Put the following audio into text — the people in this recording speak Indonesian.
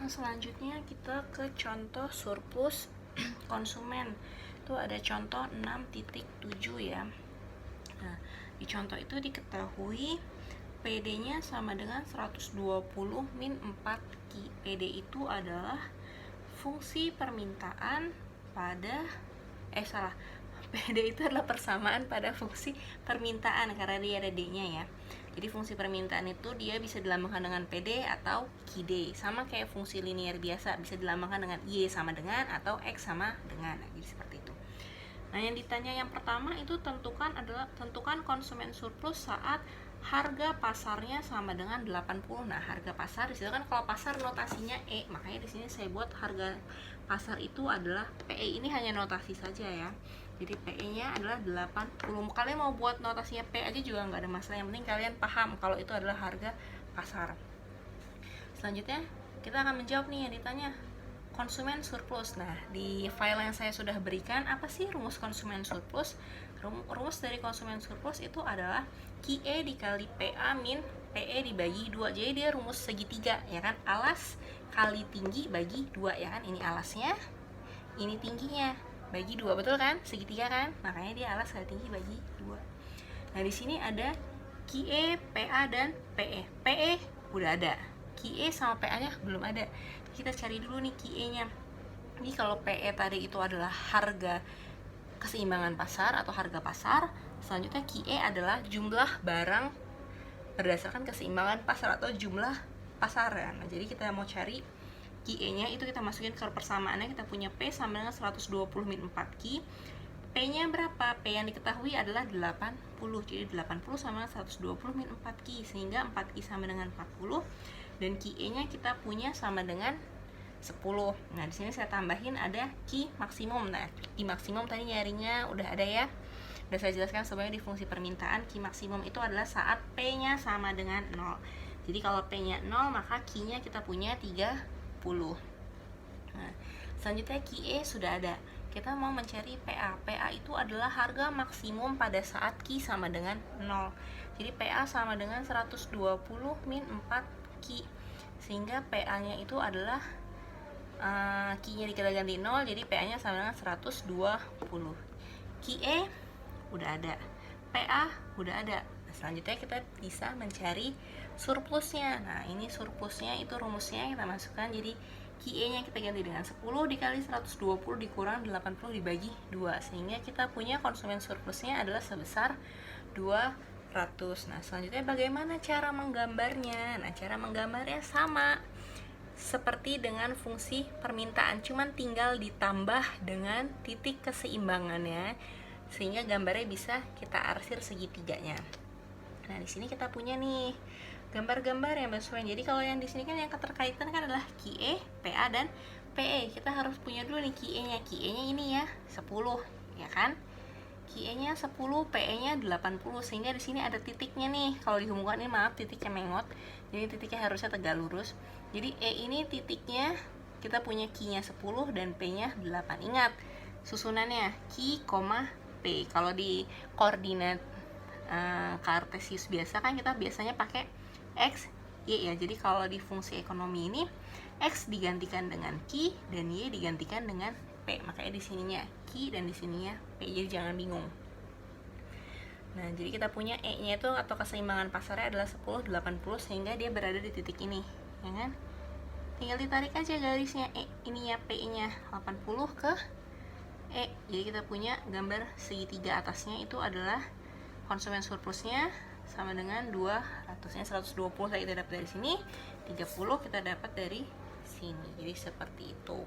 Selanjutnya kita ke contoh surplus konsumen. Itu ada contoh 6.7 ya. Nah, di contoh itu diketahui PD-nya sama dengan 120 min 4 Ki. PD itu adalah fungsi permintaan pada PD itu adalah persamaan pada fungsi permintaan karena dia ada D-nya ya. Jadi fungsi permintaan itu dia bisa dilambangkan dengan PD atau KD. Sama kayak fungsi linear biasa, bisa dilambangkan dengan Y sama dengan atau X sama dengan. Nah, jadi seperti itu. Nah, yang ditanya yang pertama itu tentukan konsumen surplus saat harga pasarnya sama dengan 80. Nah, harga pasar di situ kan kalau pasar notasinya E, makanya di sini saya buat harga pasar itu adalah PE. Ini hanya notasi saja ya. Jadi PE-nya adalah 80. Kalian mau buat notasinya P aja juga nggak ada masalah. Yang penting kalian paham kalau itu adalah harga pasar. Selanjutnya kita akan menjawab nih yang ditanya konsumen surplus. Nah, di file yang saya sudah berikan, apa sih rumus konsumen surplus? Rumus dari konsumen surplus itu adalah QE dikali PA min PE dibagi 2. Jadi dia rumus segitiga ya kan, alas kali tinggi bagi 2 ya kan. Ini alasnya, ini tingginya, bagi 2, betul kan? Segitiga kan? Makanya dia alas kali tinggi bagi 2. Nah, di sini ada QE, PA dan PE. PE udah ada. QE sama PA-nya belum ada. Kita cari dulu nih QE-nya. Jadi kalau PE tadi itu adalah harga keseimbangan pasar atau harga pasar, selanjutnya QE adalah jumlah barang berdasarkan keseimbangan pasar atau jumlah pasaran. Nah, jadi kita mau cari QE-nya itu kita masukin ke persamaannya, kita punya P sama dengan 120 min 4 Ki. P-nya berapa? P yang diketahui adalah 80. Jadi 80 sama 120 min 4 Ki, sehingga 4 Ki sama dengan 40 dan QE-nya kita punya sama dengan 10. Nah, di sini saya tambahin ada Ki maksimum. Nah, Ki maksimum tadi nyarinya udah ada ya. Udah saya jelaskan sebenarnya di fungsi permintaan. Ki maksimum itu adalah saat P-nya sama dengan 0. Jadi kalau P-nya 0, maka Ki-nya kita punya 30. Nah, selanjutnya QE sudah ada. Kita mau mencari PA. PA itu adalah harga maksimum pada saat Ki sama dengan 0. Jadi PA sama dengan 120 min 4 Ki. Sehingga PA-nya itu adalah Ki-nya kita ganti 0, jadi PA-nya sama dengan 120. QE udah ada, PA udah ada. Nah, selanjutnya kita bisa mencari surplusnya. Nah, ini surplusnya itu rumusnya kita masukkan. Jadi QE-nya kita ganti dengan 10 dikali 120 dikurang 80 dibagi 2, sehingga kita punya konsumen surplusnya adalah sebesar 200. Nah, selanjutnya bagaimana cara menggambarnya? Nah, cara menggambarnya sama seperti dengan fungsi permintaan, cuman tinggal ditambah dengan titik keseimbangannya sehingga gambarnya bisa kita arsir segitiganya. Nah, di sini kita punya nih gambar-gambar yang bersesuaian. Jadi kalau yang di sini kan yang keterkaitan kan adalah QE, PA dan PE. Kita harus punya dulu nih QE-nya. QE-nya ini ya 10 ya kan? QE-nya 10, PE-nya 80, sehingga di sini ada titiknya nih. Kalau dihubungkan ini maaf titiknya mengot. Jadi titiknya harusnya tegak lurus. Jadi E ini titiknya kita punya Q-nya 10 dan P-nya 8. Ingat susunannya Q, P. Kalau di koordinat kartesius biasa kan kita biasanya pakai X, Y ya. Jadi kalau di fungsi ekonomi ini X digantikan dengan Q dan Y digantikan dengan P. Makanya di sininya Q dan di sininya P. Jadi jangan bingung. Nah, jadi kita punya E-nya itu atau keseimbangan pasarnya adalah 10, 80 sehingga dia berada di titik ini, ya kan? Tinggal ditarik aja garisnya E ini ya, P-nya 80 ke E. Jadi kita punya gambar segitiga atasnya itu adalah konsumen surplusnya sama dengan 200-nya 120 kita dapat dari sini, 30 kita dapat dari sini. Jadi seperti itu.